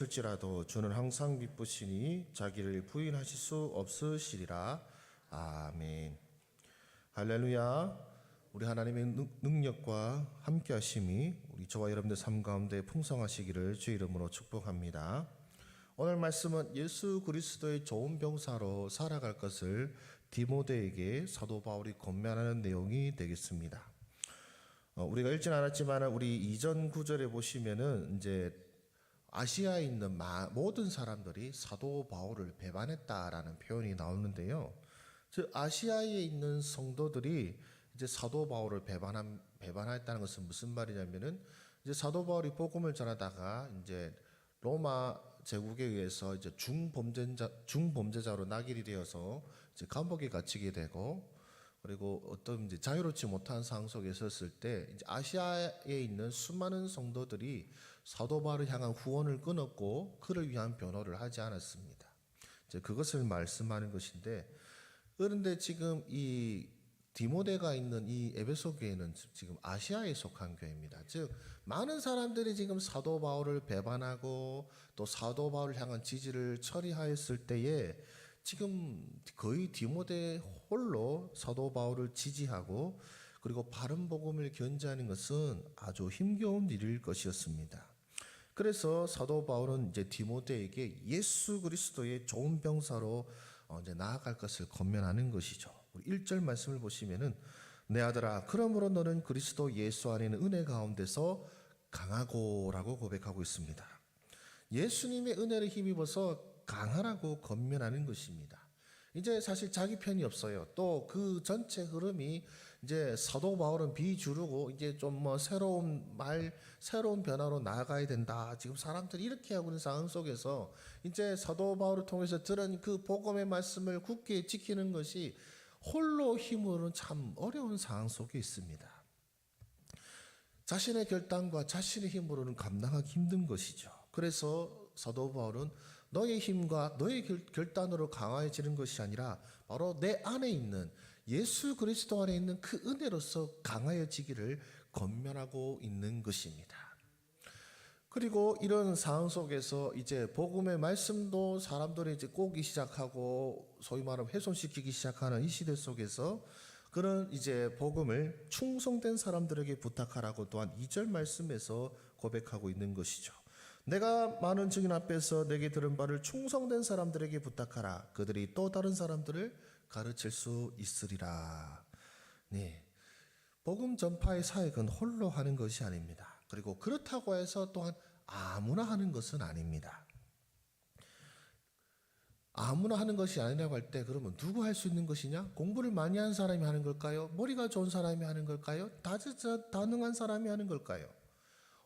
일지라도 주는 항상 기쁘시니 자기를 부인하실 수 없으시리라. 아멘. 할렐루야. 우리 하나님의 능력과 함께 하심이 우리 저와 여러분들 삶 가운데 풍성하시기를 주의 이름으로 축복합니다. 오늘 말씀은 예수 그리스도의 좋은 병사로 살아갈 것을 디모데에게 사도 바울이 권면하는 내용이 되겠습니다. 우리가 읽진 않았지만 우리 이전 구절에 보시면은 이제 아시아에 있는 모든 사람들이 사도 바울을 배반했다라는 표현이 나오는데요. 즉 아시아에 있는 성도들이 이제 사도 바울을 배반했다는 것은 무슨 말이냐면은 이제 사도 바울이 복음을 전하다가 이제 로마 제국에 의해서 이제 중범죄자로 낙인이 되어서 이제 감옥에 갇히게 되고, 그리고 어떤 이제 자유롭지 못한 상황 속에 있었을 때 이제 아시아에 있는 수많은 성도들이 사도 바울을 향한 후원을 끊었고 그를 위한 변호를 하지 않았습니다. 이제 그것을 말씀하는 것인데, 그런데 지금 이 디모데가 있는 이 에베소 교회는 지금 아시아에 속한 교회입니다. 즉 많은 사람들이 지금 사도 바울을 배반하고 또 사도 바울을 향한 지지를 처리하였을 때에 지금 거의 디모데 홀로 사도 바울을 지지하고 그리고 바른 복음을 견지하는 것은 아주 힘겨운 일일 것이었습니다. 그래서 사도 바울은 이제 디모데에게 예수 그리스도의 좋은 병사로 이제 나아갈 것을 권면하는 것이죠. 우리 1절 말씀을 보시면은 내 아들아 그러므로 너는 그리스도 예수 안에 있는 은혜 가운데서 강하고라고 고백하고 있습니다. 예수님의 은혜를 힘입어서 강하라고 권면하는 것입니다. 이제 사실 자기 편이 없어요. 또 그 전체 흐름이 이제 사도 바울은 비주류고 이제 좀 새로운 변화로 나아가야 된다. 지금 사람들이 이렇게 하고 있는 상황 속에서 이제 사도 바울을 통해서 들은 그 복음의 말씀을 굳게 지키는 것이 홀로 힘으로는 참 어려운 상황 속에 있습니다. 자신의 결단과 자신의 힘으로는 감당하기 힘든 것이죠. 그래서 사도 바울은 너의 힘과 너의 결단으로 강화해지는 것이 아니라 바로 내 안에 있는 예수 그리스도 안에 있는 그 은혜로서 강화해지기를 권면하고 있는 것입니다. 그리고 이런 상황 속에서 이제 복음의 말씀도 사람들이 이제 꼬기 시작하고 소위 말하면 훼손시키기 시작하는 이 시대 속에서 그런 이제 복음을 충성된 사람들에게 부탁하라고 또한 2절 말씀에서 고백하고 있는 것이죠. 내가 많은 증인 앞에서 내게 들은 바를 충성된 사람들에게 부탁하라. 그들이 또 다른 사람들을 가르칠 수 있으리라. 네. 복음 전파의 사역은 홀로 하는 것이 아닙니다. 그리고 그렇다고 해서 또한 아무나 하는 것은 아닙니다. 아무나 하는 것이 아니라고 할 때 그러면 누구 할 수 있는 것이냐? 공부를 많이 한 사람이 하는 걸까요? 머리가 좋은 사람이 하는 걸까요? 다능한 사람이 하는 걸까요?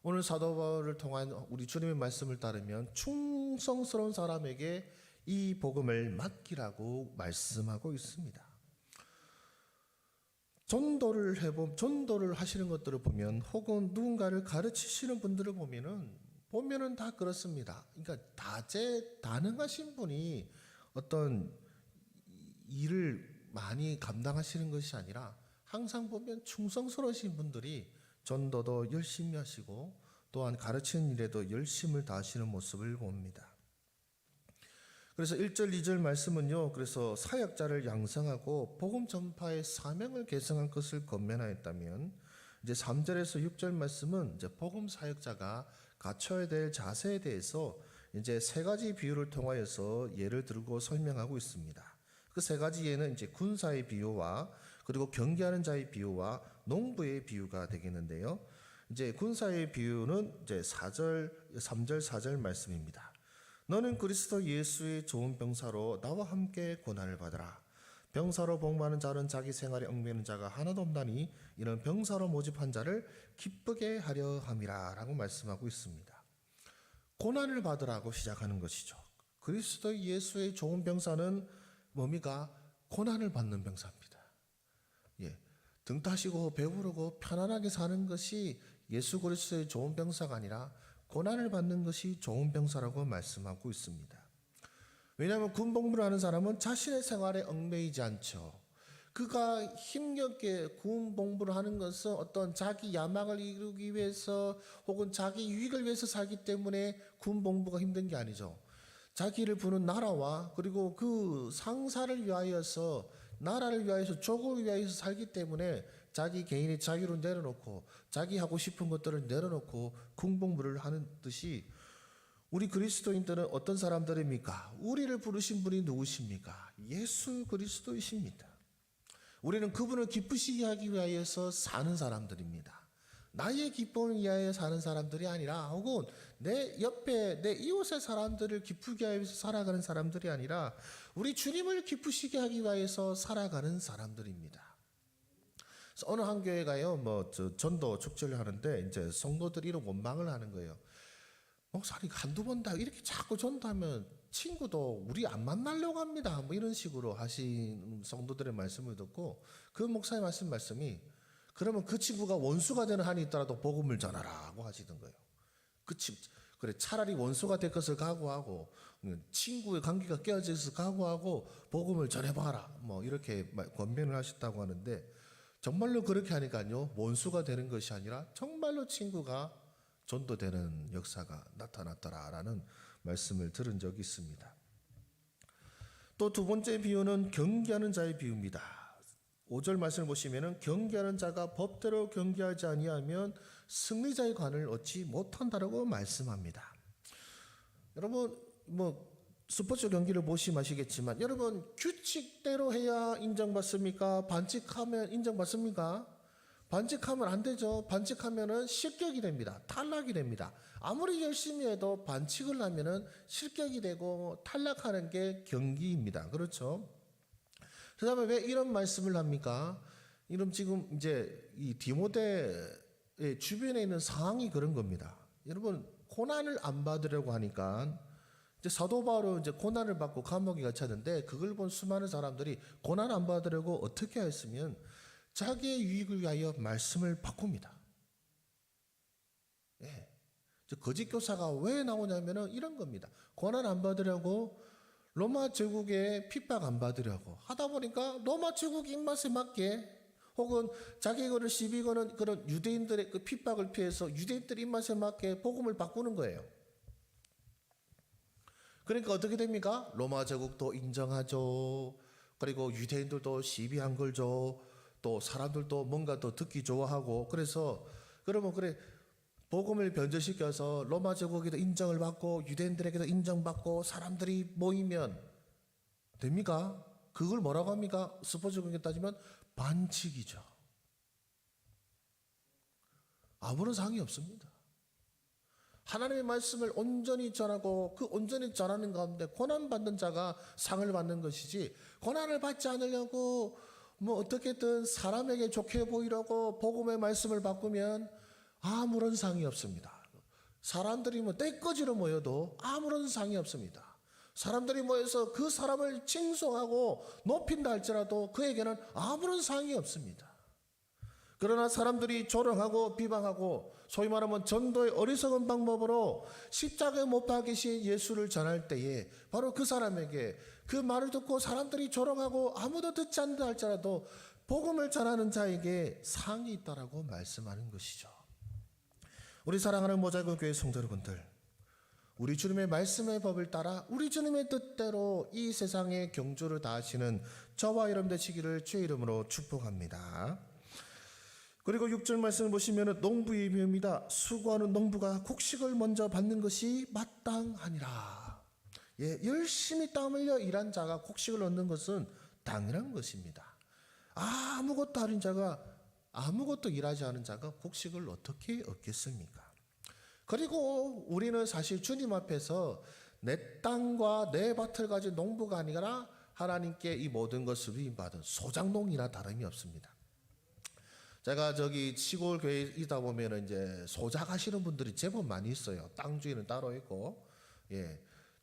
오늘 사도 바울을 통한 우리 주님의 말씀을 따르면 충성스러운 사람에게 이 복음을 맡기라고 말씀하고 있습니다. 전도를 하시는 것들을 보면 혹은 누군가를 가르치시는 분들을 보면은 다 그렇습니다. 그러니까 다능하신 분이 어떤 일을 많이 감당하시는 것이 아니라 항상 보면 충성스러우신 분들이 전도도 열심히 하시고 또한 가르치는 일에도 열심을 다하시는 모습을 봅니다. 그래서 1절, 2절 말씀은요, 그래서 사역자를 양성하고 복음 전파의 사명을 계승한 것을 권면하였다면, 이제 3절에서 6절 말씀은 이제 복음 사역자가 갖춰야 될 자세에 대해서 이제 세 가지 비유를 통하여서 예를 들고 설명하고 있습니다. 그 세 가지 예는 이제 군사의 비유와 그리고 경계하는 자의 비유와 농부의 비유가 되겠는데요. 이제 군사의 비유는 이제 3절, 4절 말씀입니다. 너는 그리스도 예수의 좋은 병사로 나와 함께 고난을 받으라. 병사로 복무하는 자는 자기 생활에 얽매이는 자가 하나도 없나니 이는 병사로 모집한 자를 기쁘게 하려 함이라 라고 말씀하고 있습니다. 고난을 받으라고 시작하는 것이죠. 그리스도 예수의 좋은 병사는 뭡니까? 고난을 받는 병사입니다. 예, 등 따시고 배부르고 편안하게 사는 것이 예수 그리스도의 좋은 병사가 아니라 고난을 받는 것이 좋은 병사라고 말씀하고 있습니다. 왜냐하면 군복무를 하는 사람은 자신의 생활에 얽매이지 않죠. 그가 힘겹게 군 공부를 하는 것은 어떤 자기 야망을 이루기 위해서 혹은 자기 유익을 위해서 살기 때문에 군 공부가 힘든 게 아니죠. 자기를 부는 나라와 그리고 그 상사를 위하여서 나라를 위하여서 족을 위하여서 살기 때문에 자기 개인의 자유를 내려놓고 자기 하고 싶은 것들을 내려놓고 군복무를 하는 듯이 우리 그리스도인들은 어떤 사람들입니까? 우리를 부르신 분이 누구십니까? 예수 그리스도이십니다. 우리는 그분을 기쁘시게 하기 위하여서 사는 사람들입니다. 나의 기쁨을 위하여 사는 사람들이 아니라 혹은 내 옆에 내 이웃의 사람들을 기쁘게 하기 위해서 살아가는 사람들이 아니라 우리 주님을 기쁘시게 하기 위하여서 살아가는 사람들입니다. 그래서 어느 한 교회가요, 전도 축제를 하는데 이제 성도들이 이런 원망을 하는 거예요. 목사님 한두 번 다 이렇게 자꾸 전도하면 친구도 우리 안 만나려고 합니다. 이런 식으로 하신 성도들의 말씀을 듣고 그 목사의 말씀이 그러면 그 친구가 원수가 되는 한이 있더라도 복음을 전하라고 하시던 거예요. 그래 차라리 원수가 될 것을 각오하고 친구의 관계가 깨어져서 각오하고 복음을 전해봐라. 이렇게 권면을 하셨다고 하는데 정말로 그렇게 하니까요. 원수가 되는 것이 아니라 정말로 친구가 전도되는 역사가 나타났더라라는 말씀을 들은 적이 있습니다. 또 두 번째 비유는 경계하는 자의 비유입니다. 5절 말씀을 보시면은 경계하는 자가 법대로 경계하지 아니하면 승리자의 관을 얻지 못한다라고 말씀합니다. 여러분 스포츠 경기를 보시면 아시겠지만 여러분 규칙대로 해야 인정받습니까? 반칙하면 인정받습니까? 반칙하면 안 되죠. 반칙하면은 실격이 됩니다. 탈락이 됩니다. 아무리 열심히 해도 반칙을 하면은 실격이 되고 탈락하는 게 경기입니다. 그렇죠? 그다음에 왜 이런 말씀을 합니까? 이런 지금 이제 이 디모데의 주변에 있는 상황이 그런 겁니다. 여러분 고난을 안 받으려고 하니까 이제 사도 바울은 이제 고난을 받고 감옥에 갇혔는데 그걸 본 수많은 사람들이 고난 안 받으려고 어떻게 했으면 자기의 유익을 위하여 말씀을 바꿉니다. 예. 거짓 교사가 왜 나오냐면은 이런 겁니다. 고난 안 받으려고 로마 제국에 핍박 안 받으려고 하다 보니까 로마 제국 입맛에 맞게 혹은 자기 거를 시비 거는 그런 유대인들의 그 핍박을 피해서 유대인들 입맛에 맞게 복음을 바꾸는 거예요. 그러니까 어떻게 됩니까? 로마 제국도 인정하죠. 그리고 유대인들도 시비한 걸 줘. 또 사람들도 뭔가 더 듣기 좋아하고 그래서 그러면 그래 복음을 변절시켜서 로마 제국에도 인정을 받고 유대인들에게도 인정받고 사람들이 모이면 됩니까? 그걸 뭐라고 합니까? 스포츠 경기 따지면 반칙이죠. 아무런 상이 없습니다. 하나님의 말씀을 온전히 전하고 그 온전히 전하는 가운데 고난받는 자가 상을 받는 것이지 고난을 받지 않으려고 어떻게든 사람에게 좋게 보이려고 복음의 말씀을 바꾸면 아무런 상이 없습니다. 사람들이 떼거지로 모여도 아무런 상이 없습니다. 사람들이 모여서 그 사람을 칭송하고 높인다 할지라도 그에게는 아무런 상이 없습니다. 그러나 사람들이 조롱하고 비방하고 소위 말하면 전도의 어리석은 방법으로 십자가에 못 박히신 예수를 전할 때에 바로 그 사람에게 그 말을 듣고 사람들이 조롱하고 아무도 듣지 않는다 할지라도 복음을 전하는 자에게 상이 있다라고 말씀하는 것이죠. 우리 사랑하는 모자이크 교회 성도 여러분들, 우리 주님의 말씀의 법을 따라 우리 주님의 뜻대로 이 세상에 경주를 다하시는 저와 여러분 되시기를 주의 이름으로 축복합니다. 그리고 6절 말씀을 보시면 농부의 비유입니다. 수고하는 농부가 곡식을 먼저 받는 것이 마땅하니라. 열심히 땀 흘려 일한 자가 곡식을 얻는 것은 당연한 것입니다. 아무것도 하는 자가 아무것도 일하지 않은 자가 곡식을 어떻게 얻겠습니까? 그리고 우리는 사실 주님 앞에서 내 땅과 내 밭을 가진 농부가 아니라 하나님께 이 모든 것을 위임받은 소작농이나 다름이 없습니다. 제가 저기 시골 교회에 있다 보면 이제 소작하시는 분들이 제법 많이 있어요. 땅 주인은 따로 있고,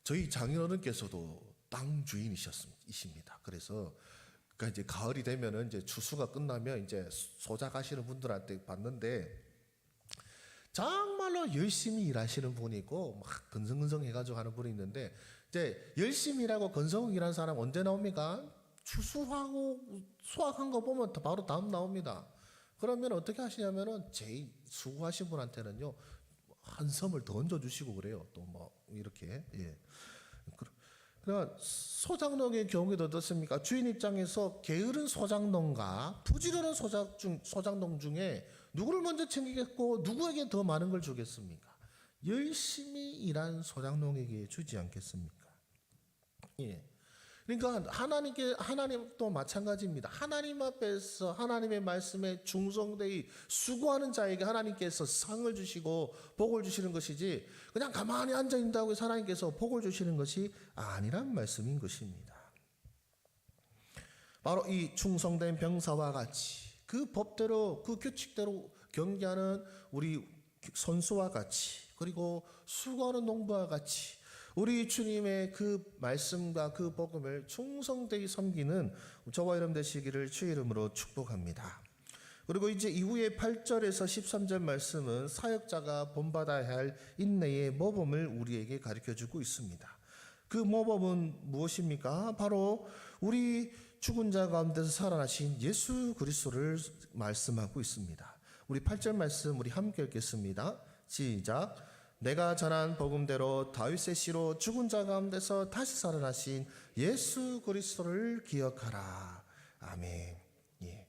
저희 장인어른께서도 땅 주인이십니다. 그래서 이제 가을이 되면은 이제 추수가 끝나면 이제 소작하시는 분들한테 봤는데 정말로 열심히 일하시는 분이 있고 막 근성근성 해가지고 하는 분이 있는데 이제 열심히 일하고 근성 일하는 사람 언제 나옵니까? 추수하고 수확한 거 보면 바로 다음 나옵니다. 그러면 어떻게 하시냐면은 제일 수고하신 분한테는요 한 섬을 더 얹어주시고 그래요. 또 뭐 이렇게 예. 그러니까 소작농의 경우에도 어떻습니까? 주인 입장에서 게으른 소작농과 부지런한 소작농 중에 누구를 먼저 챙기겠고 누구에게 더 많은 걸 주겠습니까? 열심히 일한 소작농에게 주지 않겠습니까? 예. 그러니까 하나님도 마찬가지입니다. 하나님 앞에서 하나님의 말씀에 충성되이 수고하는 자에게 하나님께서 상을 주시고 복을 주시는 것이지 그냥 가만히 앉아 있다고 해서 하나님께서 복을 주시는 것이 아니란 말씀인 것입니다. 바로 이 충성된 병사와 같이 그 법대로 그 규칙대로 경기하는 우리 선수와 같이 그리고 수고하는 농부와 같이 우리 주님의 그 말씀과 그 복음을 충성되이 섬기는 저와 여러분 되시기를 주의 이름으로 축복합니다. 그리고 이제 이후에 8절에서 13절 말씀은 사역자가 본받아야 할 인내의 모범을 우리에게 가르쳐주고 있습니다. 그 모범은 무엇입니까? 바로 우리 죽은 자 가운데서 살아나신 예수 그리스도를 말씀하고 있습니다. 우리 8절 말씀 우리 함께 읽겠습니다. 시작. 내가 전한 복음대로 다윗의 씨로 죽은 자 가운데서 다시 살아나신 예수 그리스도를 기억하라. 아멘. 예.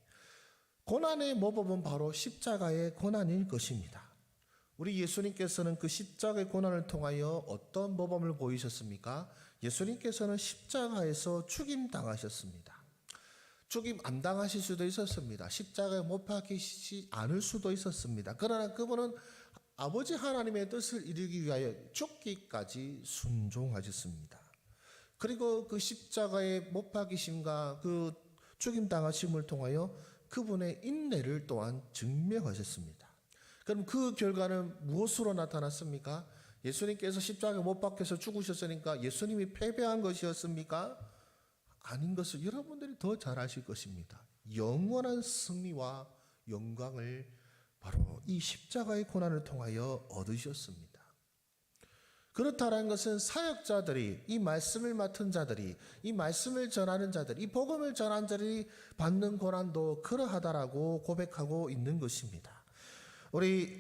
고난의 모범은 바로 십자가의 고난일 것입니다. 우리 예수님께서는 그 십자가의 고난을 통하여 어떤 모범을 보이셨습니까? 예수님께서는 십자가에서 죽임 당하셨습니다. 죽임 안 당하실 수도 있었습니다. 십자가에 못 박히시지 않을 수도 있었습니다. 그러나 그분은 아버지 하나님의 뜻을 이루기 위하여 죽기까지 순종하셨습니다. 그리고 그 십자가의 못 박이심과 그 죽임 당하심을 통하여 그분의 인내를 또한 증명하셨습니다. 그럼 그 결과는 무엇으로 나타났습니까? 예수님께서 십자가에 못 박혀서 죽으셨으니까 예수님이 패배한 것이었습니까? 아닌 것을 여러분들이 더 잘 아실 것입니다. 영원한 승리와 영광을 바로 이 십자가의 고난을 통하여 얻으셨습니다. 그렇다는 것은 사역자들이 이 말씀을 맡은 자들이 이 말씀을 전하는 자들 이 복음을 전하는 자들이 받는 고난도 그러하다라고 고백하고 있는 것입니다. 우리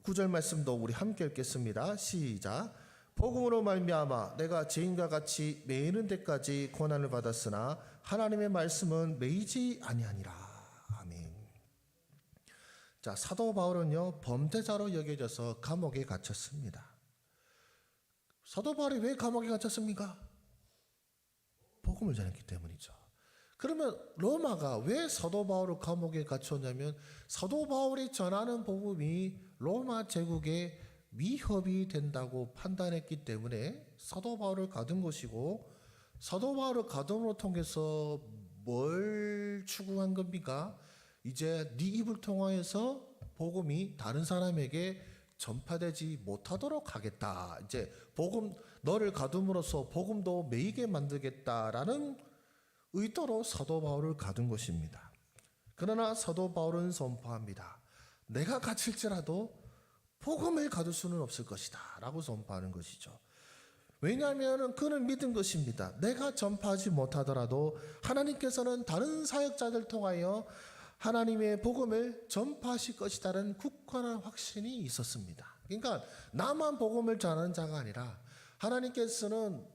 9절 말씀도 우리 함께 읽겠습니다. 시작. 복음으로 말미암아 내가 죄인과 같이 매이는 데까지 고난을 받았으나 하나님의 말씀은 매이지 아니하니라. 자, 사도 바울은요 범죄자로 여겨져서 감옥에 갇혔습니다. 사도 바울이 왜 감옥에 갇혔습니까? 복음을 전했기 때문이죠. 그러면 로마가 왜 사도 바울을 감옥에 갇혔냐면 사도 바울이 전하는 복음이 로마 제국에 위협이 된다고 판단했기 때문에 사도 바울을 가둔 것이고 사도 바울을 가둠으로 통해서 뭘 추구한 겁니까? 이제 네 입을 통하여서 복음이 다른 사람에게 전파되지 못하도록 하겠다. 이제 복음 너를 가둠으로써 복음도 매이게 만들겠다라는 의도로 사도 바울을 가둔 것입니다. 그러나 사도 바울은 선포합니다. 내가 갇힐지라도 복음을 가둘 수는 없을 것이다 라고 선포하는 것이죠. 왜냐하면 그는 믿은 것입니다. 내가 전파하지 못하더라도 하나님께서는 다른 사역자들 통하여 하나님의 복음을 전파하실 것이라는 굳건한 확신이 있었습니다. 그러니까 나만 복음을 전하는 자가 아니라 하나님께서는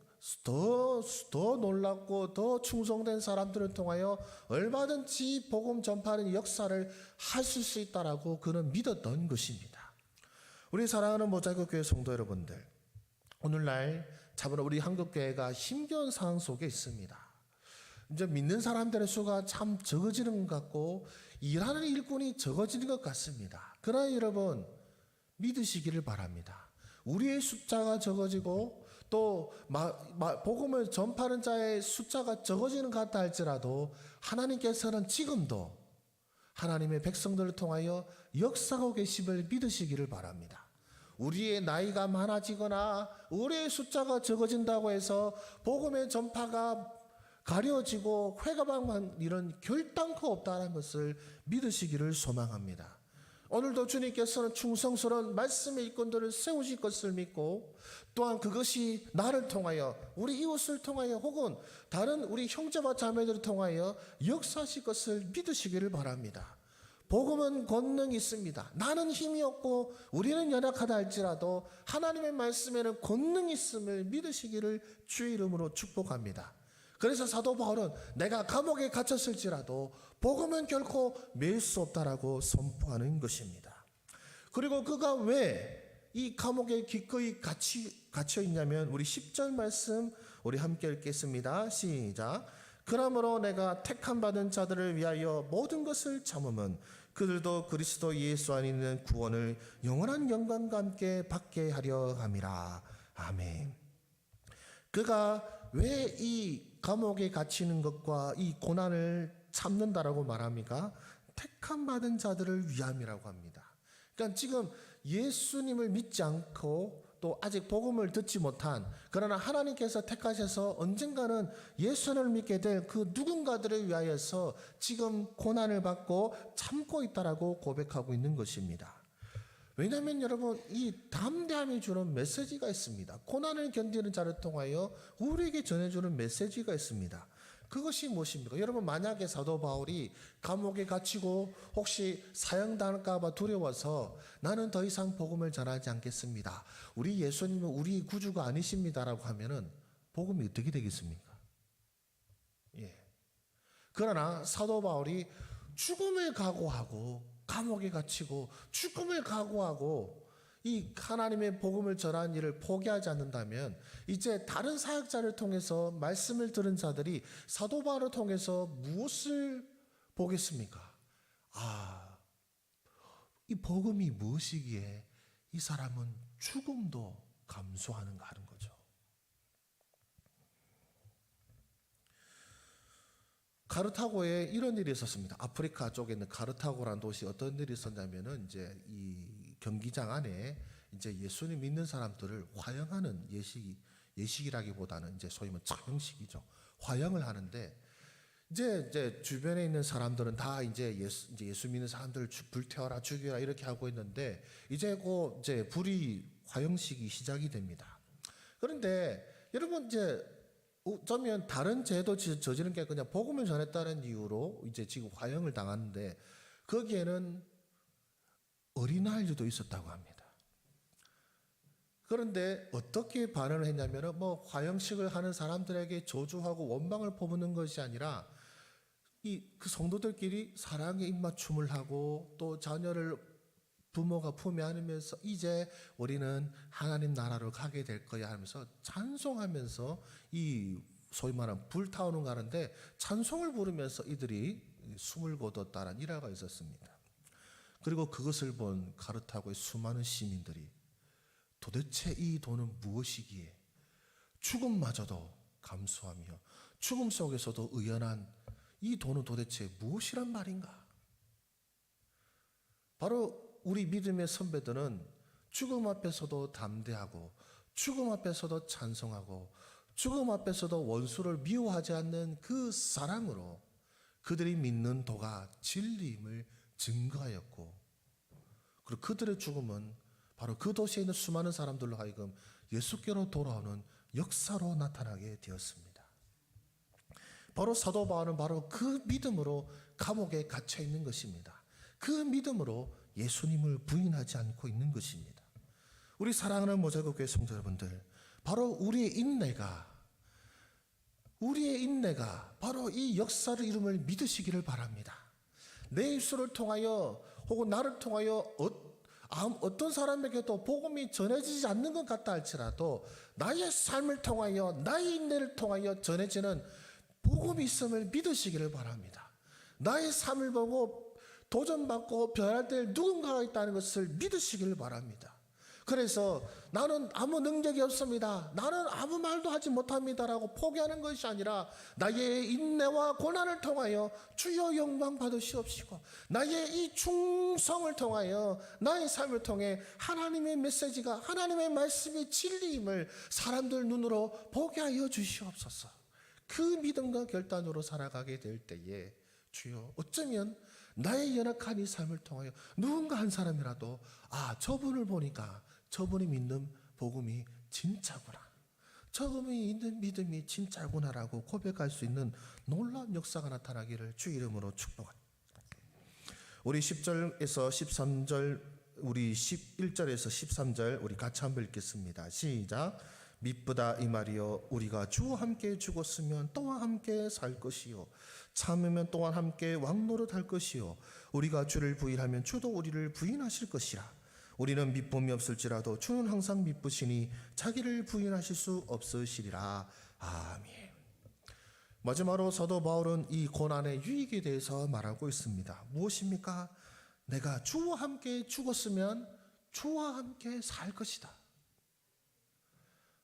더 놀랍고 더 충성된 사람들을 통하여 얼마든지 복음 전파하는 역사를 하실 수 있다라고 그는 믿었던 것입니다. 우리 사랑하는 모자이크교회 성도 여러분들, 오늘날 참으로 우리 한국교회가 힘겨운 상황 속에 있습니다. 이제 믿는 사람들의 수가 참 적어지는 것 같고 일하는 일꾼이 적어지는 것 같습니다. 그러나 여러분 믿으시기를 바랍니다. 우리의 숫자가 적어지고 또 복음을 전파하는 자의 숫자가 적어지는 것 같다 할지라도 하나님께서는 지금도 하나님의 백성들을 통하여 역사하고 계심을 믿으시기를 바랍니다. 우리의 나이가 많아지거나 우리의 숫자가 적어진다고 해서 복음의 전파가 가려지고 회가방만 이런 결단코 없다는 것을 믿으시기를 소망합니다. 오늘도 주님께서는 충성스러운 말씀의 일꾼들을 세우실 것을 믿고 또한 그것이 나를 통하여 우리 이웃을 통하여 혹은 다른 우리 형제와 자매들을 통하여 역사하실 것을 믿으시기를 바랍니다. 복음은 권능이 있습니다. 나는 힘이 없고 우리는 연약하다 할지라도 하나님의 말씀에는 권능이 있음을 믿으시기를 주의 이름으로 축복합니다. 그래서 사도 바울은 내가 감옥에 갇혔을지라도 복음은 결코 매일 수 없다라고 선포하는 것입니다. 그리고 그가 왜 이 감옥에 기꺼이 갇혀 있냐면 우리 10절 말씀 우리 함께 읽겠습니다. 시작. 그러므로 내가 택함 받은 자들을 위하여 모든 것을 참음은 그들도 그리스도 예수 안에 있는 구원을 영원한 영광과 함께 받게 하려 함이라. 아멘. 그가 왜 이 감옥에 갇히는 것과 이 고난을 참는다라고 말합니까? 택함 받은 자들을 위함이라고 합니다. 그러니까 지금 예수님을 믿지 않고 또 아직 복음을 듣지 못한 그러나 하나님께서 택하셔서 언젠가는 예수를 믿게 될 그 누군가들을 위하여서 지금 고난을 받고 참고 있다라고 고백하고 있는 것입니다. 왜냐하면 여러분 이 담대함이 주는 메시지가 있습니다. 고난을 견디는 자를 통하여 우리에게 전해주는 메시지가 있습니다. 그것이 무엇입니까? 여러분 만약에 사도 바울이 감옥에 갇히고 혹시 사형당할까 봐 두려워서 나는 더 이상 복음을 전하지 않겠습니다. 우리 예수님은 우리 구주가 아니십니다라고 하면은 복음이 어떻게 되겠습니까? 예. 그러나 사도 바울이 죽음을 각오하고 감옥에 갇히고 죽음을 각오하고 이 하나님의 복음을 전하는 일을 포기하지 않는다면 이제 다른 사역자를 통해서 말씀을 들은 자들이 사도 바울을 통해서 무엇을 보겠습니까? 이 복음이 무엇이기에 이 사람은 죽음도 감수하는가 하는 거죠. 카르타고에 이런 일이 있었습니다. 아프리카 쪽에 있는 카르타고라는 도시 어떤 일이 있었냐면은 이제 이 경기장 안에 이제 예수님 믿는 사람들을 화형하는 예식이라기보다는 이제 소위 말하면 처형식이죠. 화형을 하는데 이제 주변에 있는 사람들은 다 이제 예수 믿는 사람들을 불태워라 죽여라 이렇게 하고 있는데 이제 그 이제 불이 화형식이 시작이 됩니다. 그런데 여러분 이제 어쩌면 다른 죄도 저지른 게 그냥 복음을 전했다는 이유로 이제 지금 화형을 당하는데 거기에는 어린아이들도 있었다고 합니다. 그런데 어떻게 반응을 했냐면은 뭐 화형식을 하는 사람들에게 저주하고 원망을 퍼붓는 것이 아니라 그 성도들끼리 사랑의 입맞춤을 하고 또 자녀를 부모가 품에 안으면서 이제 우리는 하나님 나라로 가게 될 거야 하면서 찬송하면서 이 소위 말하는 불타오는 가는데 찬송을 부르면서 이들이 숨을 거뒀다는 일화가 있었습니다. 그리고 그것을 본 카르타고의 수많은 시민들이 도대체 이 돈은 무엇이기에 죽음마저도 감수하며 죽음 속에서도 의연한 이 돈은 도대체 무엇이란 말인가? 바로 우리 믿음의 선배들은 죽음 앞에서도 담대하고 죽음 앞에서도 찬송하고 죽음 앞에서도 원수를 미워하지 않는 그 사랑으로 그들이 믿는 도가 진리임을 증거하였고 그리고 그들의 죽음은 바로 그 도시에 있는 수많은 사람들로 하여금 예수께로 돌아오는 역사로 나타나게 되었습니다. 바로 사도 바울은 바로 그 믿음으로 감옥에 갇혀 있는 것입니다. 그 믿음으로 예수님을 부인하지 않고 있는 것입니다. 우리 사랑하는 모자국 교회 성도 여러분들, 바로 우리의 인내가 바로 이 역사를 이름을 믿으시기를 바랍니다. 내 입술을 통하여 혹은 나를 통하여 어떤 사람에게도 복음이 전해지지 않는 것 같다 할지라도 나의 삶을 통하여 나의 인내를 통하여 전해지는 복음이 있음을 믿으시기를 바랍니다. 나의 삶을 보고 도전받고 변화될 누군가가 있다는 것을 믿으시기를 바랍니다. 그래서 나는 아무 능력이 없습니다. 나는 아무 말도 하지 못합니다라고 포기하는 것이 아니라 나의 인내와 고난을 통하여 주여 영광 받으시옵시고 나의 이 충성을 통하여 나의 삶을 통해 하나님의 메시지가 하나님의 말씀이 진리임을 사람들 눈으로 보게 하여 주시옵소서. 그 믿음과 결단으로 살아가게 될 때에 주여 어쩌면 나의 연약한 이 삶을 통하여 누군가 한 사람이라도 저분을 보니까 저분이 믿는 복음이 진짜구나, 저분이 있는 믿음이 진짜구나라고 고백할 수 있는 놀라운 역사가 나타나기를 주 이름으로 축복합니다. 우리 10절에서 13절, 우리 11절에서 13절 우리 같이 한번 읽겠습니다. 시작. 미쁘다 이 말이여, 우리가 주와 함께 죽었으면 또한 함께 살 것이요, 참으면 또한 함께 왕노릇할 것이요, 우리가 주를 부인하면 주도 우리를 부인하실 것이라. 우리는 미쁨이 없을지라도 주는 항상 미쁘시니 자기를 부인하실 수 없으시리라. 아멘. 마지막으로 사도 바울은 이 고난의 유익에 대해서 말하고 있습니다. 무엇입니까? 내가 주와 함께 죽었으면 주와 함께 살 것이다.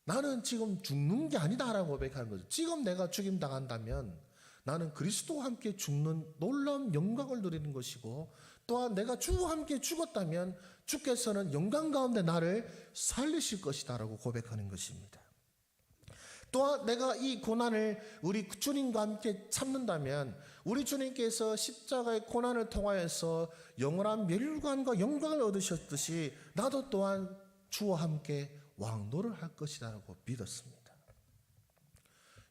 나는 지금 죽는 게 아니다라고 고백하는 거죠. 지금 내가 죽임 당한다면 나는 그리스도와 함께 죽는 놀라운 영광을 누리는 것이고, 또한 내가 주와 함께 죽었다면 주께서는 영광 가운데 나를 살리실 것이다 라고 고백하는 것입니다. 또한 내가 이 고난을 우리 주님과 함께 참는다면 우리 주님께서 십자가의 고난을 통하여서 영원한 멸관과 영광을 얻으셨듯이 나도 또한 주와 함께 왕노를 할 것이다 라고 믿었습니다.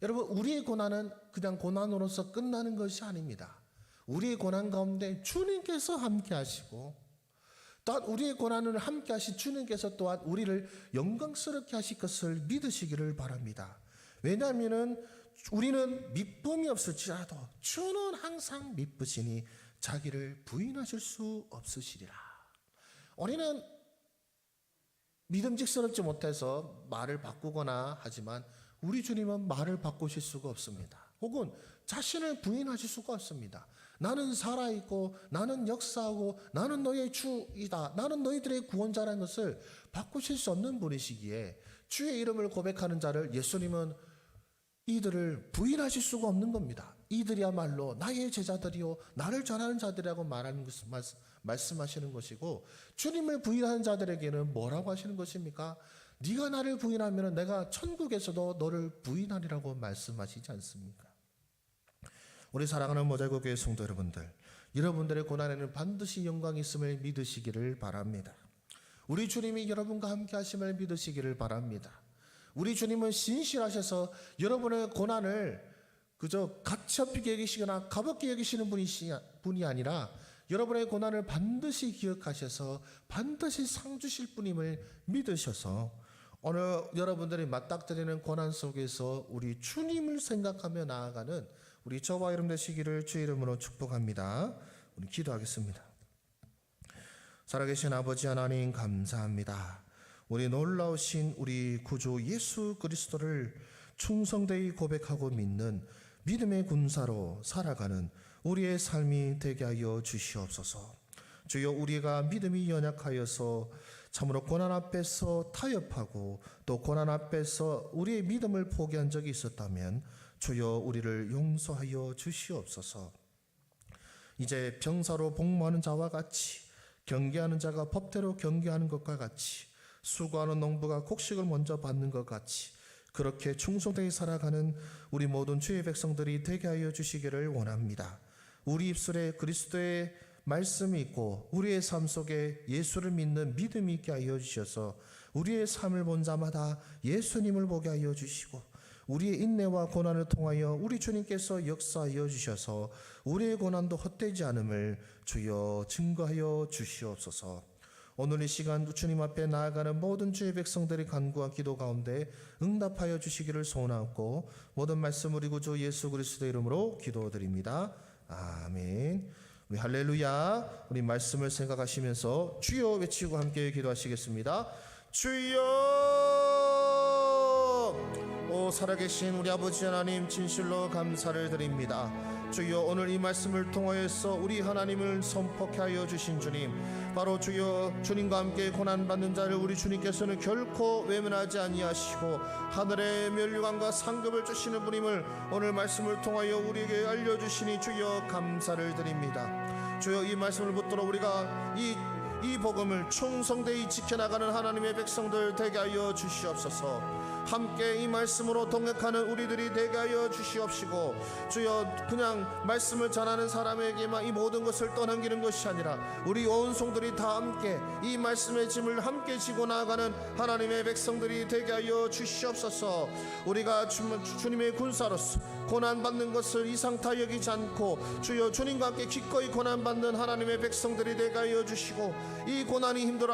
여러분, 우리의 고난은 그냥 고난으로서 끝나는 것이 아닙니다. 우리의 고난 가운데 주님께서 함께 하시고, 또한 우리의 고난을 함께 하신 주님께서 또한 우리를 영광스럽게 하실 것을 믿으시기를 바랍니다. 왜냐하면 우리는 미쁨이 없을지라도 주는 항상 미쁘시니 자기를 부인하실 수 없으시리라. 우리는 믿음직스럽지 못해서 말을 바꾸거나 하지만 우리 주님은 말을 바꾸실 수가 없습니다. 혹은 자신을 부인하실 수가 없습니다. 나는 살아있고 나는 역사하고 나는 너의 주이다, 나는 너희들의 구원자라는 것을 바꾸실 수 없는 분이시기에 주의 이름을 고백하는 자를 예수님은 이들을 부인하실 수가 없는 겁니다. 이들이야말로 나의 제자들이요 나를 전하는 자들이라고 말씀하시는 것이고, 주님을 부인하는 자들에게는 뭐라고 하시는 것입니까? 네가 나를 부인하면 내가 천국에서도 너를 부인하리라고 말씀하시지 않습니까? 우리 사랑하는 모자이크 교회 성도 여러분들, 여러분들의 고난에는 반드시 영광이 있음을 믿으시기를 바랍니다. 우리 주님이 여러분과 함께 하심을 믿으시기를 바랍니다. 우리 주님은 신실하셔서 여러분의 고난을 그저 가치없게 여기시거나 가볍게 여기시는 분이 아니라 여러분의 고난을 반드시 기억하셔서 반드시 상 주실 분임을 믿으셔서 오늘 여러분들이 맞닥뜨리는 고난 속에서 우리 주님을 생각하며 나아가는 우리 저와 여러분 되시기를 주의 이름으로 축복합니다. 우리 기도하겠습니다. 살아계신 아버지 하나님, 감사합니다. 우리 놀라우신 우리 구주 예수 그리스도를 충성되이 고백하고 믿는 믿음의 군사로 살아가는 우리의 삶이 되게 하여 주시옵소서. 주여, 우리가 믿음이 연약하여서 참으로 고난 앞에서 타협하고 또 고난 앞에서 우리의 믿음을 포기한 적이 있었다면 주여 우리를 용서하여 주시옵소서. 이제 병사로 복무하는 자와 같이, 경계하는 자가 법대로 경계하는 것과 같이, 수고하는 농부가 곡식을 먼저 받는 것 같이 그렇게 충성되게 살아가는 우리 모든 주의 백성들이 되게 하여 주시기를 원합니다. 우리 입술에 그리스도의 말씀이 있고 우리의 삶 속에 예수를 믿는 믿음이 있게 하여 주셔서 우리의 삶을 본 자마다 예수님을 보게 하여 주시고, 우리의 인내와 고난을 통하여 우리 주님께서 역사하여 주셔서 우리의 고난도 헛되지 않음을 주여 증거하여 주시옵소서. 오늘 이 시간 주님 앞에 나아가는 모든 주의 백성들의 간구와 기도 가운데 응답하여 주시기를 소원하고, 모든 말씀 우리 구주 예수 그리스도의 이름으로 기도드립니다. 아멘. 우리 할렐루야. 우리 말씀을 생각하시면서 주여 외치고 함께 기도하시겠습니다. 주여. 오 살아계신 우리 아버지 하나님, 진실로 감사를 드립니다. 주여, 오늘 이 말씀을 통하여서 우리 하나님을 선포케 하여 주신 주님, 바로 주여 주님과 함께 고난받는 자를 우리 주님께서는 결코 외면하지 아니하시고 하늘의 멸류관과 상급을 주시는 분임을 오늘 말씀을 통하여 우리에게 알려주시니 주여 감사를 드립니다. 주여, 이 말씀을 붙들어 우리가 이 이 복음을 충성되이 지켜나가는 하나님의 백성들 되게 하여 주시옵소서. 함께 이 말씀으로 동역하는 우리들이 되게 하여 주시옵시고, 주여 그냥 말씀을 전하는 사람에게만 이 모든 것을 떠넘기는 것이 아니라 우리 온 성들이 다 함께 이 말씀의 짐을 함께 지고 나아가는 하나님의 백성들이 되게 하여 주시옵소서. 우리가 주님의 군사로서 고난받는 것을 이상타 여기지 않고 주여 주님과 함께 기꺼이 고난받는 하나님의 백성들이 되게 하여 주시고, 이 고난이 힘들어